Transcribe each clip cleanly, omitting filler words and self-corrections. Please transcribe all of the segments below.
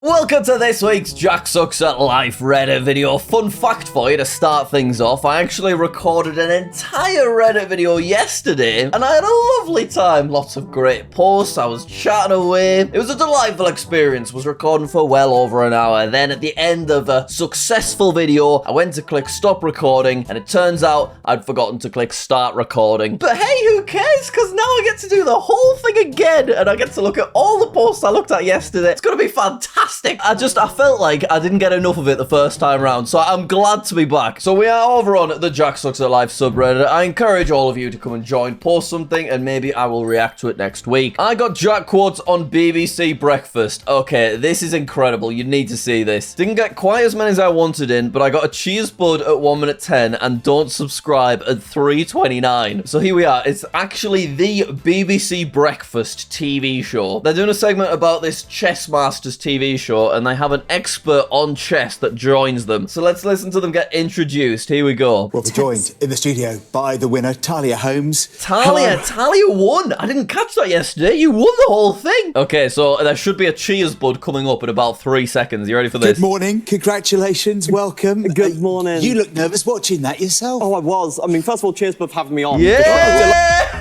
Welcome to this week's Jack Sucks at Life Reddit video. Fun fact for you to start things off, I actually recorded an entire Reddit video yesterday and I had a lovely time. Lots of great posts, I was chatting away. It was a delightful experience, was recording for well over an hour. Then at the end of a successful video, I went to click stop recording and it turns out I'd forgotten to click start recording. But hey, who cares? Because now I get to do the whole thing again and I get to look at all the posts I looked at yesterday. It's going to be fantastic. I felt like I didn't get enough of it the first time round, so I'm glad to be back. So we are over on the Jack Sucks at Life subreddit. I encourage all of you to come and join, post something, and maybe I will react to it next week. I got Jack quotes on BBC Breakfast. Okay, this is incredible. You need to see this. Didn't get quite as many as I wanted in, but I got a cheers bud at 1 minute 10 and don't subscribe at 3:29. So here we are. It's actually the BBC Breakfast TV show. They're doing a segment about this Chess Masters TV show, and they have an expert on chess that joins them. So let's listen to them get introduced. Here we go. Well, we're joined in the studio by the winner, Talia Holmes. Talia won. I didn't catch that yesterday. You won the whole thing. Okay, so there should be a cheers bud coming up in about 3 seconds. You ready for this? Good morning. Congratulations. Welcome. Good morning. You look nervous watching that yourself. Oh, I was. I mean, first of all, cheers for having me on. Yeah!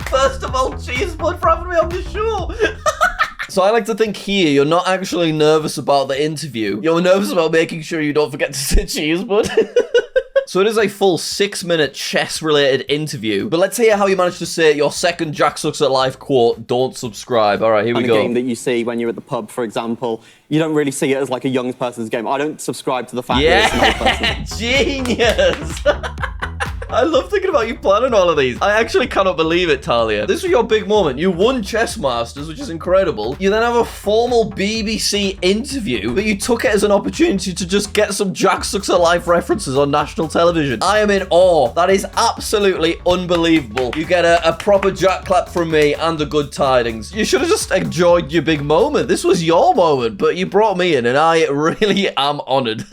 First of all, cheers bud for having me on the show. So I like to think here, you're not actually nervous about the interview. You're nervous about making sure you don't forget to say cheers, bud. So it is a full 6-minute chess-related interview. But let's hear how you managed to say your second Jack Sucks at Life quote, don't subscribe. All right, here we go. A game that you see when you're at the pub, for example, you don't really see it as like a young person's game. I don't subscribe to the fact that it's an old person. Genius! I love thinking about you planning all of these. I actually cannot believe it, Talia. This was your big moment. You won Chess Masters, which is incredible. You then have a formal BBC interview, but you took it as an opportunity to just get some Jack Sucks at Life references on national television. I am in awe. That is absolutely unbelievable. You get a proper Jack clap from me and the good tidings. You should have just enjoyed your big moment. This was your moment, but you brought me in, and I really am honored.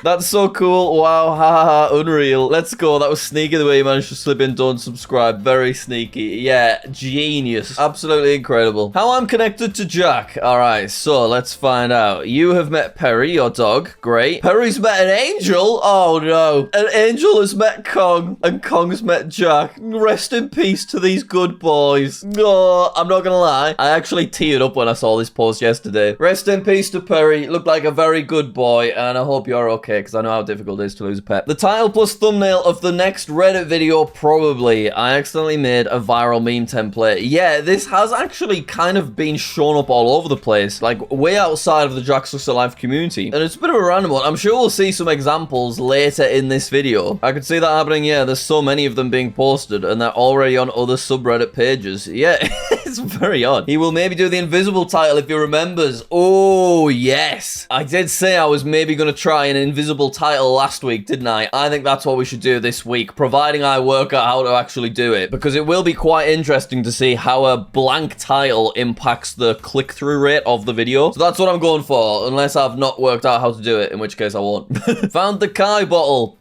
That's so cool. Wow, ha ha, unreal. Let's go. That was sneaky the way you managed to slip in don't subscribe. Very sneaky. Yeah, genius. Absolutely incredible. How I'm connected to Jack. All right, so let's find out. You have met Perry, your dog. Great. Perry's met an angel. Oh, no. An angel has met Kong, and Kong's met Jack. Rest in peace to these good boys. No, I'm not gonna lie. I actually teared up when I saw this post yesterday. Rest in peace to Perry. Looked like a very good boy, and I hope you're okay, because I know how difficult it is to lose a pet. The title plus thumbnail of the next Reddit video, probably. I accidentally made a viral meme template. Yeah, this has actually kind of been shown up all over the place, like way outside of the Jack Sucks at Life community. And it's a bit of a random one. I'm sure we'll see some examples later in this video. I could see that happening. Yeah, there's so many of them being posted, and they're already on other subreddit pages. Yeah, it's very odd. He will maybe do the invisible title if he remembers. Oh, yes. I did say I was maybe going to try an invisible title last week, didn't I? I think that's what we should do this week, providing I work out how to actually do it, because it will be quite interesting to see how a blank title impacts the click-through rate of the video. So that's what I'm going for, unless I've not worked out how to do it, in which case I won't. Found the Kai bottle.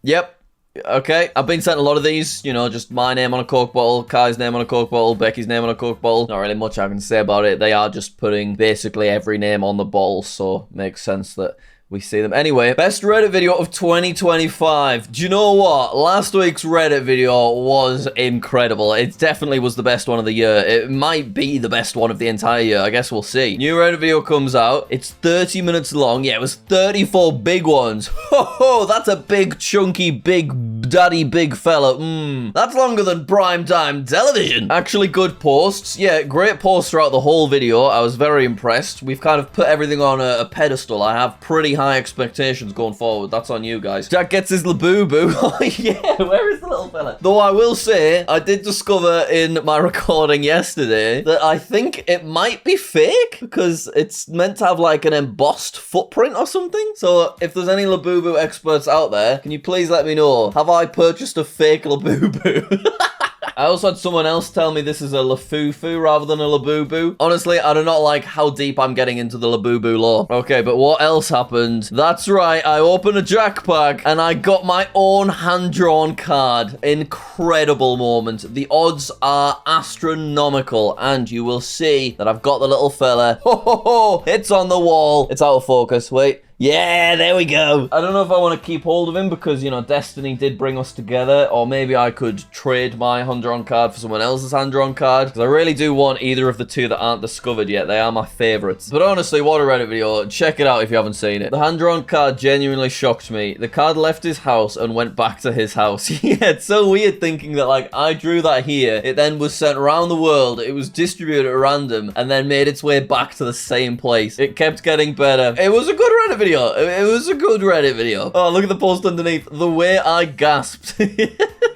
Yep. Okay, I've been sent a lot of these, you know, just my name on a Coke bottle, Kai's name on a Coke bottle, Becky's name on a Coke bottle. Not really much I can say about it. They are just putting basically every name on the bottle, so makes sense that we see them. Anyway, best Reddit video of 2025. Do you know what? Last week's Reddit video was incredible. It definitely was the best one of the year. It might be the best one of the entire year. I guess we'll see. New Reddit video comes out. It's 30 minutes long. Yeah, it was 34 big ones. Ho ho, that's a big, chunky, big daddy, big fella. That's longer than primetime television. Actually, good posts. Yeah, great posts throughout the whole video. I was very impressed. We've kind of put everything on a pedestal. I have pretty high expectations going forward. That's on you guys. Jack gets his Labubu. Oh yeah, where is the little fella? Though I will say, I did discover in my recording yesterday that I think it might be fake, because it's meant to have like an embossed footprint or something. So if there's any Labubu experts out there, can you please let me know? Have I purchased a fake Labubu? I also had someone else tell me this is a Lafufu rather than a Labubu. Honestly, I do not like how deep I'm getting into the Labubu lore. Okay, but what else happened? That's right, I opened a Jack pack and I got my own hand-drawn card. Incredible moment. The odds are astronomical, and you will see that I've got the little fella. Ho ho ho! It's on the wall. It's out of focus. Wait. Yeah, there we go. I don't know if I want to keep hold of him because, you know, Destiny did bring us together, or maybe I could trade my hand-drawn card for someone else's hand-drawn card, because I really do want either of the two that aren't discovered yet. They are my favorites. But honestly, what a Reddit video. Check it out if you haven't seen it. The hand-drawn card genuinely shocked me. The card left his house and went back to his house. Yeah, it's so weird thinking that, like, I drew that here, it then was sent around the world, it was distributed at random, and then made its way back to the same place. It kept getting better. It was a good Reddit video. It was a good Reddit video. Oh, look at the post underneath. The way I gasped.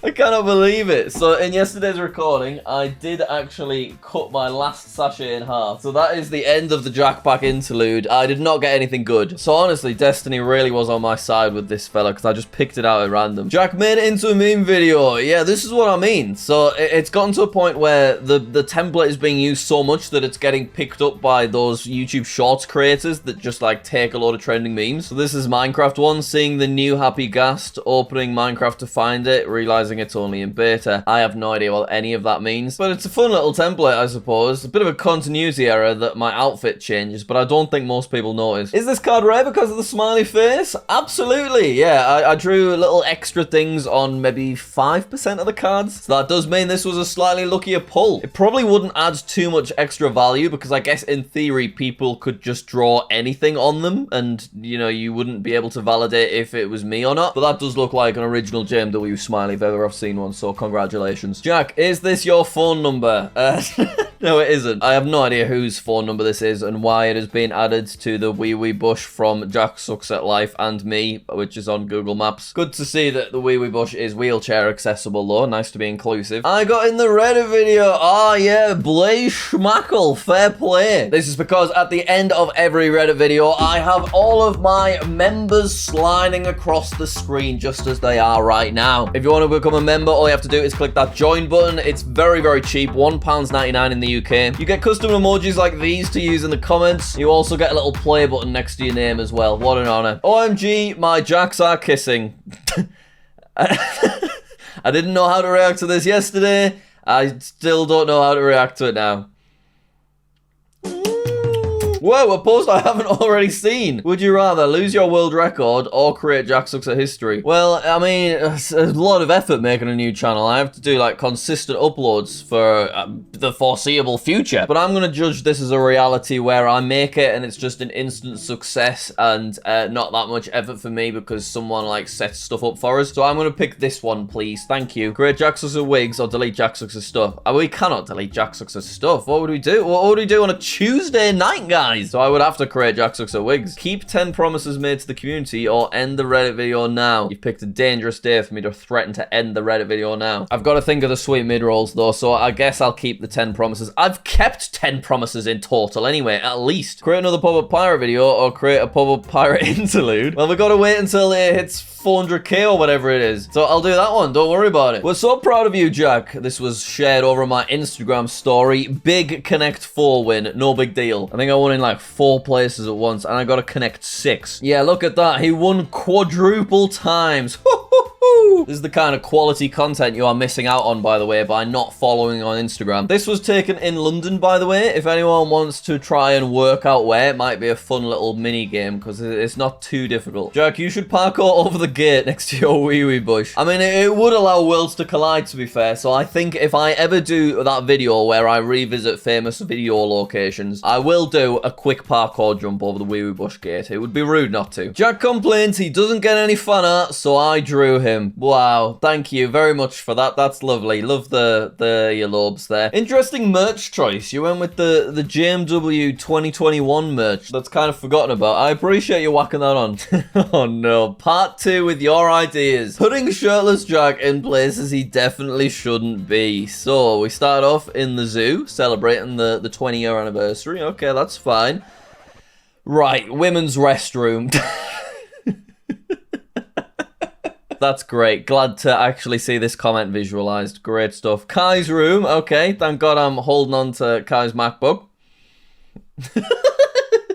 I cannot believe it. So in yesterday's recording, I did actually cut my last sachet in half. So that is the end of the Jack pack interlude. I did not get anything good. So honestly, Destiny really was on my side with this fella because I just picked it out at random. Jack made it into a meme video. Yeah, this is what I mean. So it's gotten to a point where the template is being used so much that it's getting picked up by those YouTube Shorts creators that just like take a load of trending memes. So this is Minecraft 1, seeing the new Happy Gast, opening Minecraft to find it, realizing it's only in beta. I have no idea what any of that means, but it's a fun little template, I suppose. A bit of a continuity error that my outfit changes, but I don't think most people notice. Is this card rare because of the smiley face? Absolutely, yeah. I drew little extra things on maybe 5% of the cards, so that does mean this was a slightly luckier pull. It probably wouldn't add too much extra value because I guess in theory people could just draw anything on them and, you know, you wouldn't be able to validate if it was me or not. But that does look like an original JMW smiley if ever I've seen one, so congratulations. Jack, is this your phone number? No, it isn't. I have no idea whose phone number this is and why it has been added to the wee wee bush from Jack Sucks at Life and me, which is on Google Maps. Good to see that the wee wee bush is wheelchair accessible though. Nice to be inclusive. I got in the Reddit video. Ah, yeah, Blaze Schmackle. Fair play. This is because at the end of every Reddit video, I have all of my members sliding across the screen just as they are right now. If you want to become a member, all you have to do is click that join button. It's very, very cheap. £1.99 in the UK. You get custom emojis like these to use in the comments. You also get a little play button next to your name as well. What an honor. OMG, my jacks are kissing. I didn't know how to react to this yesterday. I still don't know how to react to it now. Whoa, a post I haven't already seen. Would you rather lose your world record or create Jack Sucks at History? Well, I mean, it's a lot of effort making a new channel. I have to do like consistent uploads for the foreseeable future. But I'm going to judge this as a reality where I make it and it's just an instant success and not that much effort for me because someone like sets stuff up for us. So I'm going to pick this one, please. Thank you. Create Jack Sucks at Wigs or delete Jack Sucks at Stuff. We cannot delete Jack Sucks at Stuff. What would we do? What would we do on a Tuesday night, guys? So I would have to create Jack Sucks at Wigs. Keep 10 promises made to the community or end the Reddit video now. You've picked a dangerous day for me to threaten to end the Reddit video now. I've got to think of the sweet mid-rolls though, so I guess I'll keep the 10 promises. I've kept 10 promises in total anyway, at least. Create another pop-up pirate video or create a pop-up pirate interlude. Well, we've got to wait until it hits 400k or whatever it is. So I'll do that one. Don't worry about it. We're so proud of you, Jack. This was shared over my Instagram story. Big Connect 4 win. No big deal. I think I won in like 4 places at once and I got to Connect 6. Yeah, look at that. He won quadruple times. This is the kind of quality content you are missing out on, by the way, by not following on Instagram. This was taken in London, by the way. If anyone wants to try and work out where, it might be a fun little mini game because it's not too difficult. Jack, you should parkour over the gate next to your wee wee bush. I mean, it would allow worlds to collide, to be fair. So I think if I ever do that video where I revisit famous video locations, I will do a quick parkour jump over the wee wee bush gate. It would be rude not to. Jack complains he doesn't get any fan art, so I drew him. Wow, thank you very much for that. That's lovely. Love the earlobes there. Interesting merch choice. You went with the JMW 2021 merch. That's kind of forgotten about. I appreciate you whacking that on. Oh no. Part 2 with your ideas. Putting shirtless Jack in places he definitely shouldn't be. So we start off in the zoo, celebrating the 20-year anniversary. Okay, that's fine. Right, women's restroom. That's great. Glad to actually see this comment visualized. Great stuff. Kai's room. Okay, thank God I'm holding on to Kai's MacBook.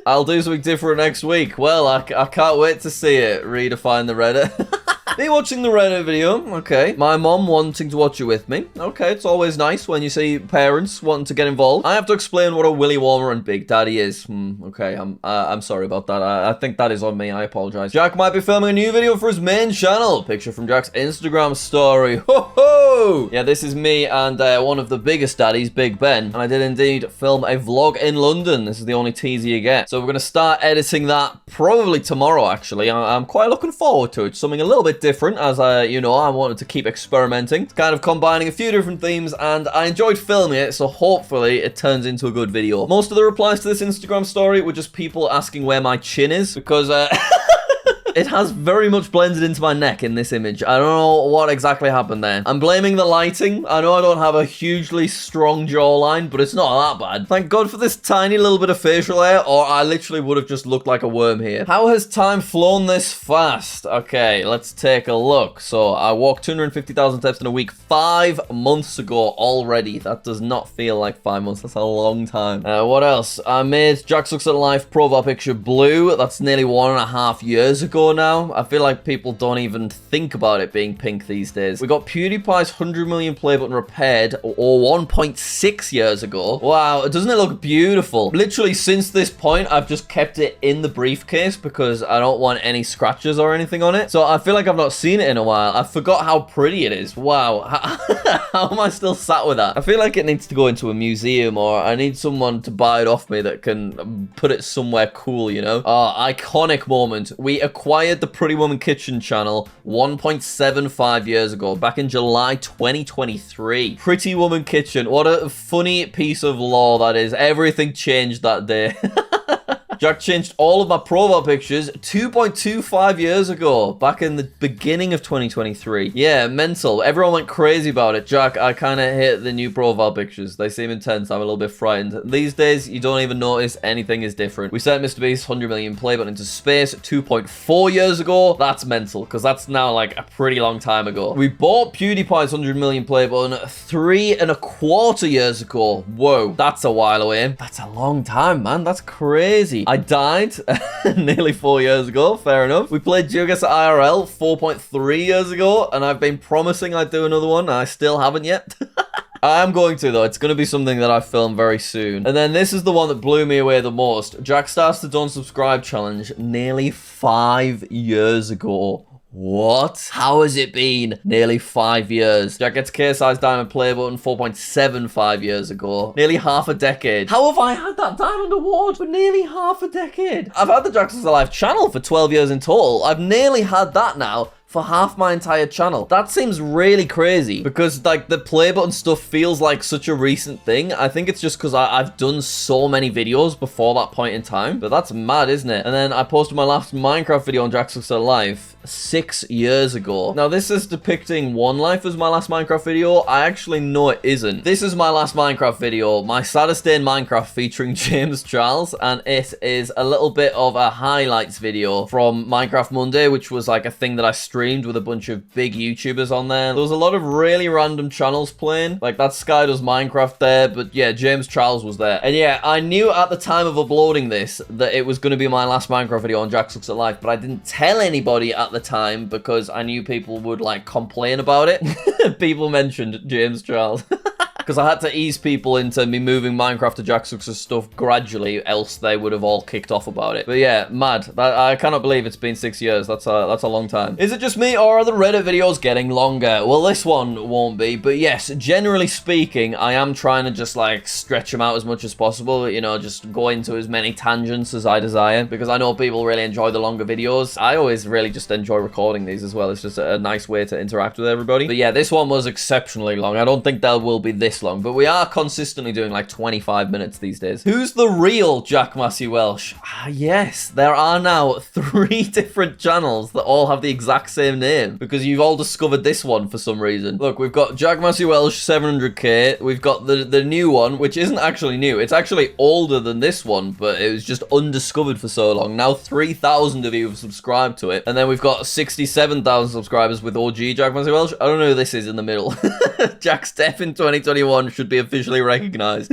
I'll do something different next week. Well, I can't wait to see it. Redefine the Reddit. Me watching the Reddit video, okay. My mom wanting to watch it with me. Okay, it's always nice when you see parents wanting to get involved. I have to explain what a Willy Warmer and Big Daddy is. Okay, I'm sorry about that. I think that is on me. I apologize. Jack might be filming a new video for his main channel. Picture from Jack's Instagram story. Ho ho! Yeah, this is me and one of the biggest daddies, Big Ben. And I did indeed film a vlog in London. This is the only teaser you get. So we're going to start editing that probably tomorrow, actually. I'm quite looking forward to it. Something a little bit different, as you know, I wanted to keep experimenting, kind of combining a few different themes, and I enjoyed filming it, so hopefully it turns into a good video. Most of the replies to this Instagram story were just people asking where my chin is, because it has very much blended into my neck in this image. I don't know what exactly happened there. I'm blaming the lighting. I know I don't have a hugely strong jawline, but it's not that bad. Thank God for this tiny little bit of facial hair, or I literally would have just looked like a worm here. How has time flown this fast? Okay, let's take a look. So I walked 250,000 steps in a week 5 months ago already. That does not feel like 5 months. That's a long time. What else? I made Jack Sucks at Life profile picture blue. That's nearly 1.5 years ago now. I feel like people don't even think about it being pink these days. We got PewDiePie's 100 million play button repaired, or 1.6 years ago. Wow, doesn't it look beautiful? Literally since this point, I've just kept it in the briefcase because I don't want any scratches or anything on it. So I feel like I've not seen it in a while. I forgot how pretty it is. Wow. How am I still sat with that? I feel like it needs to go into a museum, or I need someone to buy it off me that can put it somewhere cool, you know? Iconic moment. We acquired the Pretty Woman Kitchen channel 1.75 years ago, back in July 2023. Pretty Woman Kitchen. What a funny piece of lore that is. Everything changed that day. Jack changed all of my profile pictures 2.25 years ago, back in the beginning of 2023. Yeah, mental. Everyone went crazy about it. Jack, I kind of hate the new profile pictures. They seem intense. I'm a little bit frightened. These days, you don't even notice anything is different. We sent Mr. Beast's 100 million play button into space 2.4 years ago. That's mental, because that's now like a pretty long time ago. We bought PewDiePie's 100 million play button 3.25 years ago. Whoa, that's a while away. That's a long time, man. That's crazy. I died nearly 4 years ago. Fair enough. We played Jugas at IRL 4.3 years ago, and I've been promising I'd do another one, and I still haven't yet. I am going to, though. It's going to be something that I film very soon. And then this is the one that blew me away the most. Jack starts the Don't Subscribe challenge nearly 5 years ago. What? How has it been nearly 5 years? Jack gets K-size diamond play button 4.75 years ago. Nearly half a decade. How have I had that diamond award for nearly half a decade? I've had the Jack Sucks at Life channel for 12 years in total. I've nearly had that now for half my entire channel. That seems really crazy, because like the play button stuff feels like such a recent thing. I think it's just because I've done so many videos before that point in time, but that's mad, isn't it? And then I posted my last Minecraft video on Jack Sucks at Life 6 years ago. Now this is depicting One Life as my last Minecraft video. I actually know it isn't. This is my last Minecraft video, my saddest day in Minecraft, featuring James Charles, and it is a little bit of a highlights video from Minecraft Monday, which was like a thing that I streamed with a bunch of big YouTubers on there. There was a lot of really random channels playing, like that Sky Does Minecraft there, but yeah, James Charles was there. And yeah, I knew at the time of uploading this that it was going to be my last Minecraft video on Jack Sucks at Life, but I didn't tell anybody at the time because I knew people would like complain about it. People mentioned James Charles. Because I had to ease people into me moving Minecraft to Jack Sucks' stuff gradually, else they would have all kicked off about it. But yeah, mad. I cannot believe it's been 6 years. That's a long time. Is it just me, or are the Reddit videos getting longer? Well, this one won't be, but yes, generally speaking, I am trying to just like stretch them out as much as possible, you know, just go into as many tangents as I desire, because I know people really enjoy the longer videos. I always really just enjoy recording these as well. It's just a nice way to interact with everybody. But yeah, this one was exceptionally long. I don't think there will be this this long, but we are consistently doing like 25 minutes these days. Who's the real Jack Massey Welsh? Ah, yes, there are now 3 different channels that all have the exact same name because you've all discovered this one for some reason. Look, we've got Jack Massey Welsh 700k. We've got the new one, which isn't actually new. It's actually older than this one, but it was just undiscovered for so long. Now 3,000 of you have subscribed to it. And then we've got 67,000 subscribers with OG Jack Massey Welsh. I don't know who this is in the middle. JackStuff in 2021 should be officially recognized.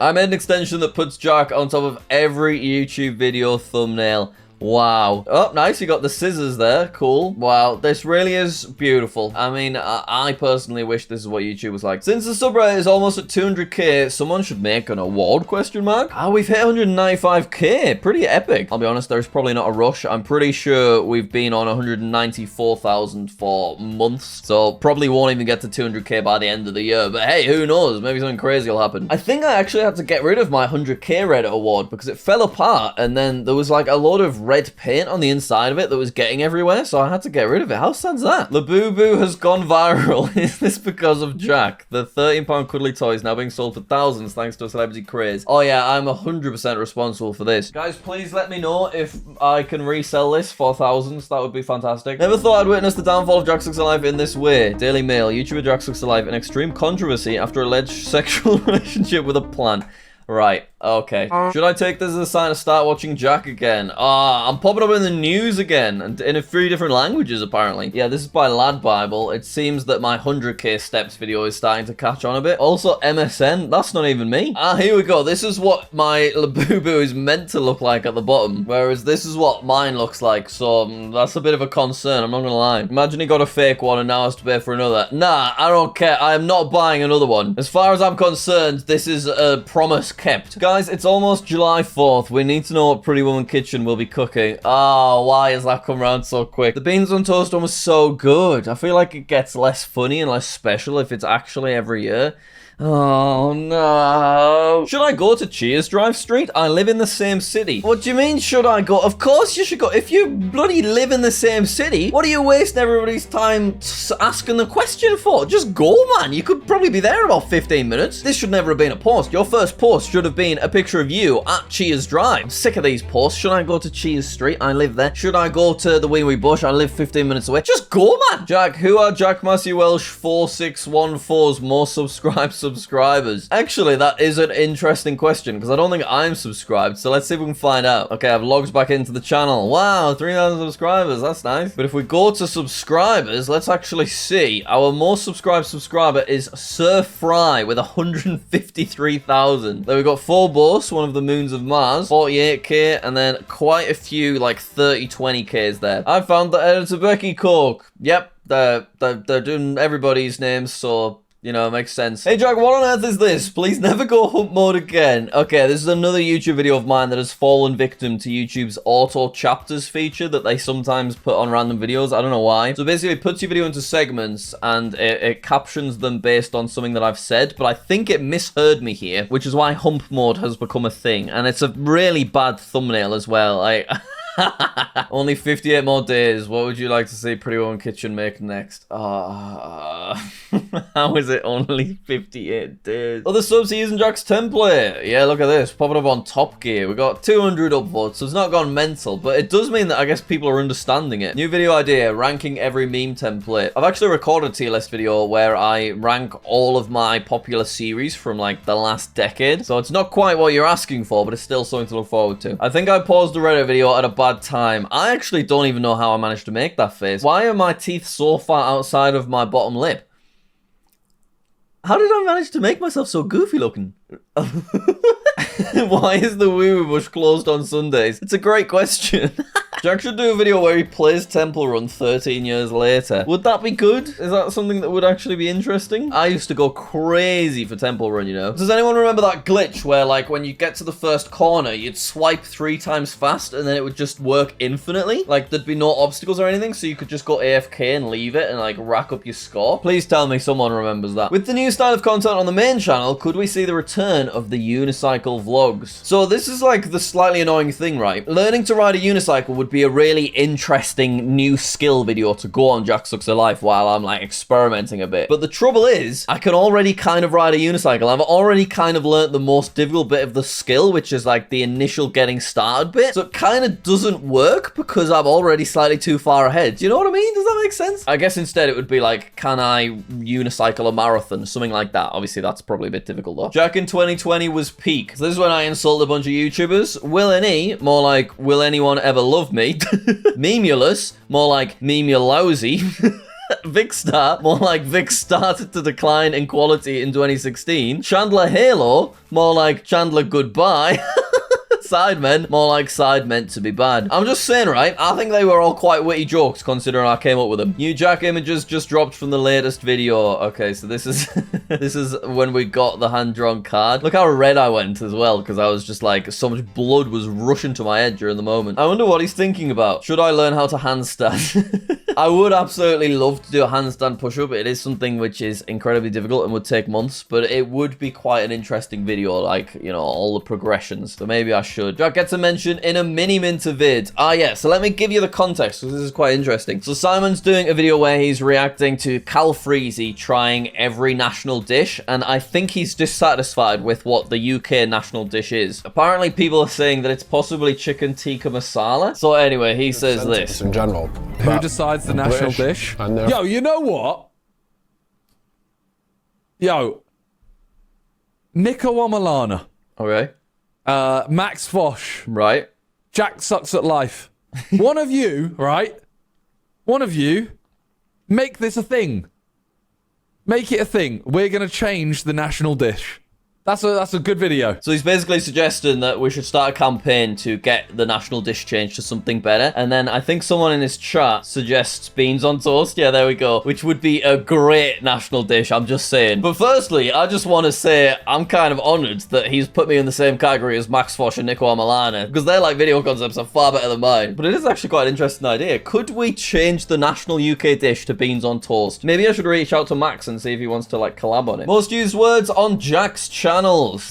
I made an extension that puts Jack on top of every YouTube video thumbnail. Wow. Oh, nice. You got the scissors there. Cool. Wow. This really is beautiful. I mean, I personally wish this is what YouTube was like. Since the sub rate is almost at 200k, someone should make an award, question mark? Ah, we've hit 195k. Pretty epic. I'll be honest, there's probably not a rush. I'm pretty sure we've been on 194,000 for months. So probably won't even get to 200k by the end of the year. But hey, who knows? Maybe something crazy will happen. I think I actually had to get rid of my 100k Reddit award because it fell apart. And then there was like a load of red paint on the inside of it that was getting everywhere, so I had to get rid of it. How sad's that? Labubu has gone viral. Is this because of Jack? The 13-pound cuddly toy is now being sold for thousands thanks to a celebrity craze. Oh yeah, I'm 100% responsible for this. Guys, please let me know if I can resell this for thousands. That would be fantastic. Never thought I'd witness the downfall of JackSucksAtStuff in this way. Daily Mail, YouTuber JackSucksAtStuff in extreme controversy after alleged sexual relationship with a plant. Right, okay. Should I take this as a sign to start watching Jack again? Ah, I'm popping up in the news again, and in 3 different languages, apparently. Yeah, this is by Lad Bible. It seems that my 100k steps video is starting to catch on a bit. Also, MSN, that's not even me. Ah, here we go. This is what my Labubu is meant to look like at the bottom, whereas this is what mine looks like, so that's a bit of a concern, I'm not gonna lie. Imagine he got a fake one and now has to pay for another. Nah, I don't care. I am not buying another one. As far as I'm concerned, this is a promise kept. Guys, it's almost July 4th. We need to know what Pretty Woman Kitchen will be cooking. Oh, why has that come around so quick? The beans on toast one was so good. I feel like it gets less funny and less special if it's actually every year. Oh no. Should I go to Cheers Drive Street? I live in the same city. What do you mean, should I go? Of course you should go. If you bloody live in the same city, what are you wasting everybody's time asking the question for? Just go, man. You could probably be there in about 15 minutes. This should never have been a post. Your first post should have been a picture of you at Cheers Drive. I'm sick of these posts. Should I go to Cheers Street? I live there. Should I go to the Wee Wee Bush? I live 15 minutes away. Just go, man. Jack, who are Jack Massey Welsh 4614's most subscribers? Actually, that is an interesting question because I don't think I'm subscribed, so let's see if we can find out. Okay, I've logged back into the channel. Wow, 3,000 subscribers, that's nice. But if we go to subscribers, let's actually see. Our most subscribed subscriber is Sir Fry with 153,000. Then we've got Phobos, one of the moons of Mars, 48k, and then quite a few, like 20Ks there. I found the editor Becky Cork. Yep, they're doing everybody's names, so you know, it makes sense. Hey Jack, what on earth is this? Please never go hunt mode again. Okay, this is another YouTube video of mine that has fallen victim to YouTube's auto chapters feature that they sometimes put on random videos. I don't know why. So basically it puts your video into segments and it captions them based on something that I've said, but I think it misheard me here, which is why hump mode has become a thing. And it's a really bad thumbnail as well. Only 58 more days. What would you like to see Pretty Woman Kitchen make next? How is it only 58 days? Oh, the subs are using Jack's template. Yeah, look at this. Popping up on Top Gear. We got 200 upvotes, so it's not gone mental, but it does mean that I guess people are understanding it. New video idea, ranking every meme template. I've actually recorded a tier list video where I rank all of my popular series from like the last decade. So it's not quite what you're asking for, but it's still something to look forward to. I think I paused the Reddit video at a bad time. I actually don't even know how I managed to make that face. Why are my teeth so far outside of my bottom lip? How did I manage to make myself so goofy looking? Why is the Wee Wee Bush closed on Sundays? It's a great question. Jack should do a video where he plays Temple Run 13 years later. Would that be good? Is that something that would actually be interesting? I used to go crazy for Temple Run, you know. Does anyone remember that glitch where, like, when you get to the first corner, you'd swipe 3 times fast and then it would just work infinitely? Like, there'd be no obstacles or anything, so you could just go AFK and leave it and, like, rack up your score? Please tell me someone remembers that. With the new style of content on the main channel, could we see the return of the unicycle vlogs? So this is, like, the slightly annoying thing, right? Learning to ride a unicycle would would be a really interesting new skill video to go on Jack Sucks Alive while I'm like experimenting a bit. But the trouble is, I can already kind of ride a unicycle. I've already kind of learnt the most difficult bit of the skill, which is like the initial getting started bit. So it kind of doesn't work because I'm already slightly too far ahead. Do you know what I mean? Does that make sense? I guess instead it would be like, can I unicycle a marathon? Something like that. Obviously, that's probably a bit difficult though. Jack in 2020 was peak. So this is when I insulted a bunch of YouTubers. Will any, more like, will anyone ever love me? Memulous, more like, meme you lousy. Vicstar, more like Vic started to decline in quality in 2016. Chandler Halo, more like Chandler goodbye. Sidemen, more like side meant to be bad. I'm just saying, right? I think they were all quite witty jokes considering I came up with them. New Jack images just dropped from the latest video. Okay, so this is this is when we got the hand-drawn card. Look how red I went as well, because I was just like, so much blood was rushing to my head during the moment. I wonder what he's thinking about. Should I learn how to handstand? I would absolutely love to do a handstand push-up. It is something which is incredibly difficult and would take months, but it would be quite an interesting video, like, you know, all the progressions. So maybe I should. Jack gets a mention in a mini-minter vid. Ah, yeah, so let me give you the context, because this is quite interesting. So Simon's doing a video where he's reacting to Cal Freezy trying every national dish, and I think he's dissatisfied with what the UK national dish is. Apparently, people are saying that it's possibly chicken tikka masala. So anyway, he says this. In general. Who decides the national dish? Yo, you know what? Yo. Nico Amalana. Okay. Max Fosh. Right. Jack Sucks at Life. One of you, right? One of you, make this a thing. Make it a thing. We're going to change the national dish. That's a good video. So he's basically suggesting that we should start a campaign to get the national dish changed to something better. And then I think someone in his chat suggests beans on toast. Yeah, there we go. Which would be a great national dish, I'm just saying. But firstly, I just want to say I'm kind of honored that he's put me in the same category as Max Fosh and Nico Amalana, because their like video concepts are far better than mine. But it is actually quite an interesting idea. Could we change the national UK dish to beans on toast? Maybe I should reach out to Max and see if he wants to like collab on it. Most used words on Jack's channels.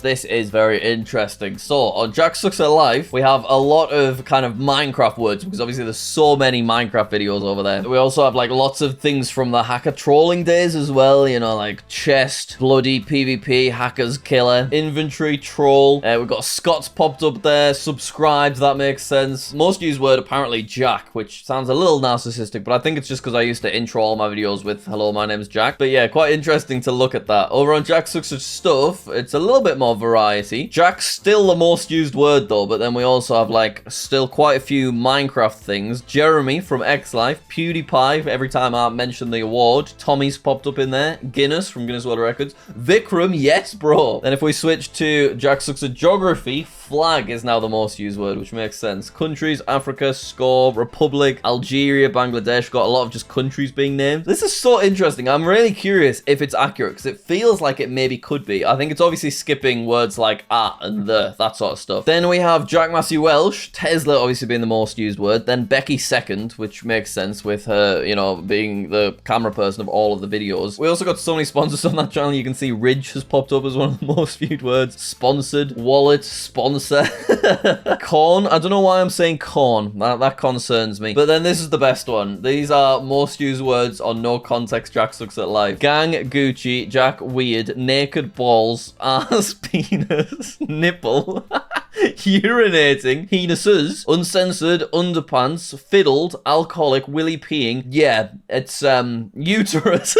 This is very interesting. So on Jack Sucks Alive, we have a lot of kind of Minecraft words, because obviously there's so many Minecraft videos over there. We also have like lots of things from the hacker trolling days as well, you know, like chest, bloody PvP, hackers, killer, inventory, troll. We've got Scott's popped up there, subscribed, that makes sense. Most used word apparently Jack, which sounds a little narcissistic, but I think it's just because I used to intro all my videos with hello, my name's Jack. But yeah, quite interesting to look at that. Over on JackSucksAtStuff, it's a little bit more variety. Jack's still the most used word though, but then we also have like still quite a few Minecraft things. Jeremy from X Life, PewDiePie every time I mention the award. Tommy's popped up in there. Guinness from Guinness World Records. Vikram, yes bro. Then if we switch to Jack Sucks at Geography, flag is now the most used word, which makes sense. Countries, Africa, score, Republic, Algeria, Bangladesh. Got a lot of just countries being named. This is so interesting. I'm really curious if it's accurate, because it feels like it maybe could be. I think it's obviously skipping words like and the, that sort of stuff. Then we have Jack Massey Welsh, Tesla obviously being the most used word. Then Becky second, which makes sense with her, you know, being the camera person of all of the videos. We also got so many sponsors on that channel. You can see Ridge has popped up as one of the most viewed words. Sponsored, wallet, sponsor. Corn. I don't know why I'm saying corn. That concerns me. But then this is the best one. These are most used words on No Context Jack Sucks at Life. Gang, Gucci, Jack Weird, naked balls, ass, penis, nipple, urinating, penises, uncensored, underpants, fiddled, alcoholic, willy peeing. Yeah, it's uterus.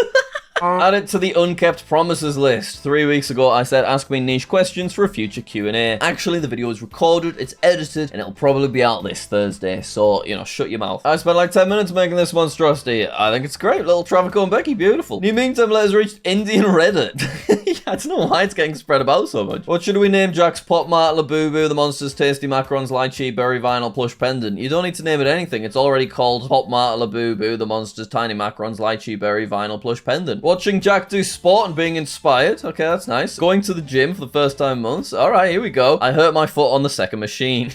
Add it to the unkept promises list. 3 weeks ago, I said, ask me niche questions for a future Q&A. Actually, the video is recorded, it's edited, and it'll probably be out this Thursday. So, you know, shut your mouth. I spent like 10 minutes making this monstrosity. I think it's great. Little Travico and Becky, beautiful. New meme template reached Indian Reddit. I don't know why it's getting spread about so much. What should we name Jack's Pop Mart, Labubu, the Monsters, Tasty Macarons, Lychee, Berry Vinyl, Plush Pendant? You don't need to name it anything. It's already called Pop Mart, Labubu, the Monsters, Tiny Macarons, Lychee, Berry Vinyl, Plush Pendant. Watching Jack do sport and being inspired. Okay, that's nice. Going to the gym for the first time in months. All right, here we go. I hurt my foot on the second machine.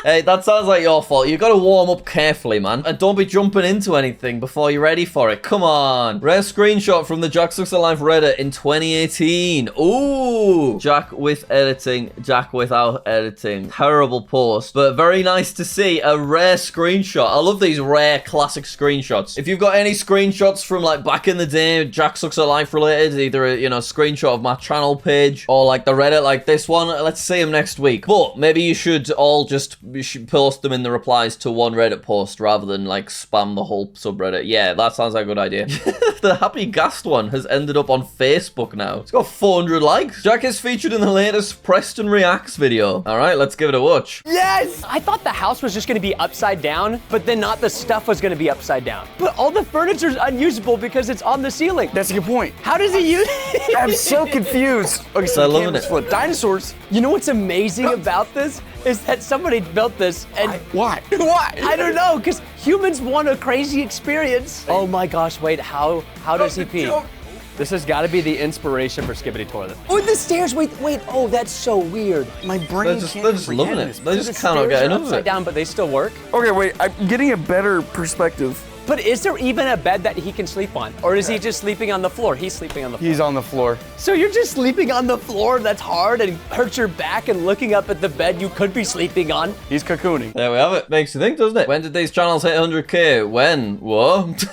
Hey, that sounds like your fault. You gotta warm up carefully, man. And don't be jumping into anything before you're ready for it. Come on. Rare screenshot from the Jack Sucks At Life Reddit in 2018. Ooh. Jack with editing. Jack without editing. Terrible post. But very nice to see a rare screenshot. I love these rare classic screenshots. If you've got any screenshots from like back in the day, Jack Sucks At Life related, either a, screenshot of my channel page or like the Reddit like this one, let's see them next week. But maybe you should all just post them in the replies to one Reddit post rather than like spam the whole subreddit. Yeah, that sounds like a good idea. The Happy Gast one has ended up on Facebook now. It's got 400 likes. Jack is featured in the latest Preston Reacts video. All right, let's give it a watch. Yes! I thought the house was just gonna be upside down, but then not the stuff was gonna be upside down. But all the furniture's unusable because it's on the ceiling. That's a good point. How does he use I'm so confused. Okay, So so the loving cameras it. flip. Dinosaurs. You know what's amazing about this? Is that somebody built this and Why? Why? I don't know, because humans want a crazy experience. Oh my gosh, wait, how does he pee? This has got to be the inspiration for Skibbity Toilet. Oh, the stairs, wait, oh, that's so weird. My brain They're just can't loving comprehend it. this. They The just cannot stairs get are enough of upside it. down, but they still work. Okay, wait. I'm getting a better perspective. But is there even a bed that he can sleep on? Or is he just sleeping on the floor? He's sleeping on the floor. He's on the floor. So you're just sleeping on the floor that's hard and hurts your back and looking up at the bed you could be sleeping on? He's cocooning. There we have it. Makes you think, doesn't it? When did these channels hit 100k? When? What?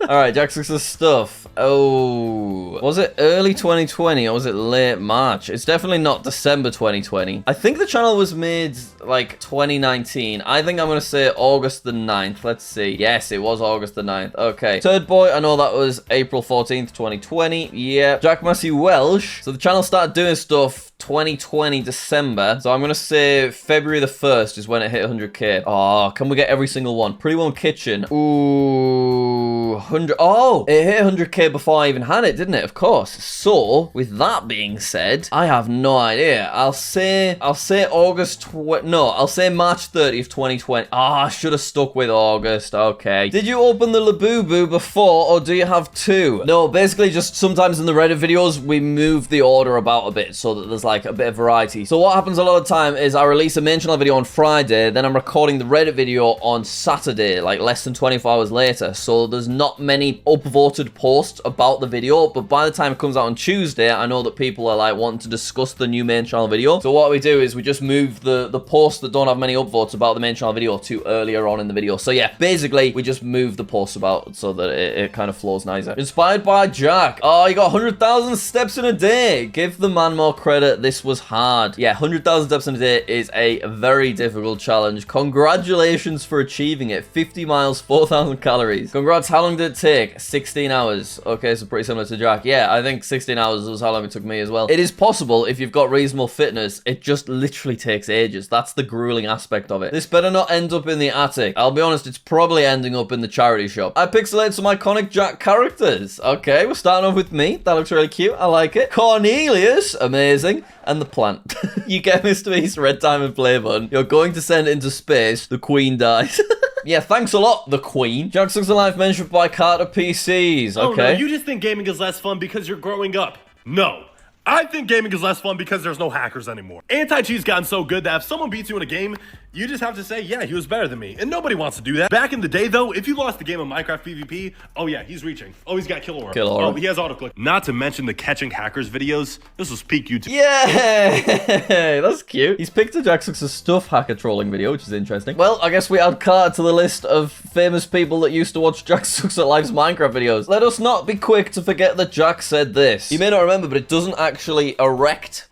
All right, JackSucksAtStuff. Oh, was it early 2020 or was it late March? It's definitely not December 2020. I think the channel was made like 2019. I think I'm gonna say August the 9th. Let's see. Yes, it was August the 9th. Okay. Third Boy, I know that was April 14th, 2020. Yeah. Jack Massey Welsh. So the channel started doing stuff 2020 December. So I'm gonna say February the 1st is when it hit 100k. Oh, can we get every single one? Pre-One Kitchen. Ooh, 100. Oh, it hit 100k before I even had it, didn't it? Of course. So with that being said, I have no idea. I'll say August. I'll say March 30th, 2020. Ah, I should have stuck with August. Okay. Did you open the Labubu before, or do you have two? No, basically just sometimes in the Reddit videos we move the order about a bit so that there's like a bit of variety. So what happens a lot of the time is I release a main channel video on Friday, then I'm recording the Reddit video on Saturday, like less than 24 hours later. So there's not many upvoted posts about the video, but by the time it comes out on Tuesday, I know that people are like wanting to discuss the new main channel video. So what we do is we just move the posts that don't have many upvotes about the main channel video to earlier on in the video. So yeah, basically we just move the posts about so that it kind of flows nicer. Inspired by Jack. Oh, you got 100,000 steps in a day. Give the man more credit. This was hard. Yeah, 100,000 steps in a day is a very difficult challenge. Congratulations for achieving it. 50 miles, 4,000 calories. Congrats. How long did it take? 16 hours. Okay, so pretty similar to Jack. Yeah, I think 16 hours was how long it took me as well. It is possible if you've got reasonable fitness. It just literally takes ages. That's the grueling aspect of it. This better not end up in the attic. I'll be honest, it's probably ending up in the charity shop. I pixelated some iconic Jack characters. Okay, we're starting off with me. That looks really cute. I like it. Cornelius, amazing. And the plant. You get Mr. Beast red diamond play button. You're going to send it into space. The queen dies. Yeah, thanks a lot, the queen. Jack Sucks At Life mentioned by Carter PCs. Okay. Oh, no, you just think gaming is less fun because you're growing up. No. I think gaming is less fun because there's no hackers anymore. Anti-cheat's gotten so good that if someone beats you in a game, you just have to say, yeah, he was better than me. And nobody wants to do that. Back in the day, though, if you lost the game of Minecraft PvP, oh yeah, he's reaching. Oh, he's got kill aura. Kill aura. Oh, he has autoclick. Not to mention the catching hackers videos. This was peak YouTube. Yeah, that's cute. He's picked a JackSucksAtStuff hacker trolling video, which is interesting. Well, I guess we add Carter to the list of famous people that used to watch Jack Sucks At Life's Minecraft videos. Let us not be quick to forget that Jack said this. You may not remember, but it doesn't actually erect.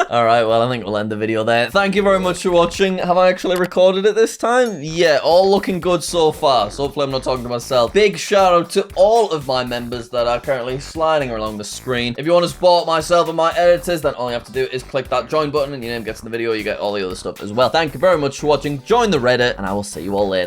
Alright, well, I think we'll end the video there. Thank you very much for watching. Have I actually recorded it this time? Yeah, all looking good so far. So hopefully I'm not talking to myself. Big shout out to all of my members that are currently sliding along the screen. If you want to support myself and my editors, then all you have to do is click that join button and your name gets in the video. You get all the other stuff as well. Thank you very much for watching. Join the Reddit, and I will see you all later.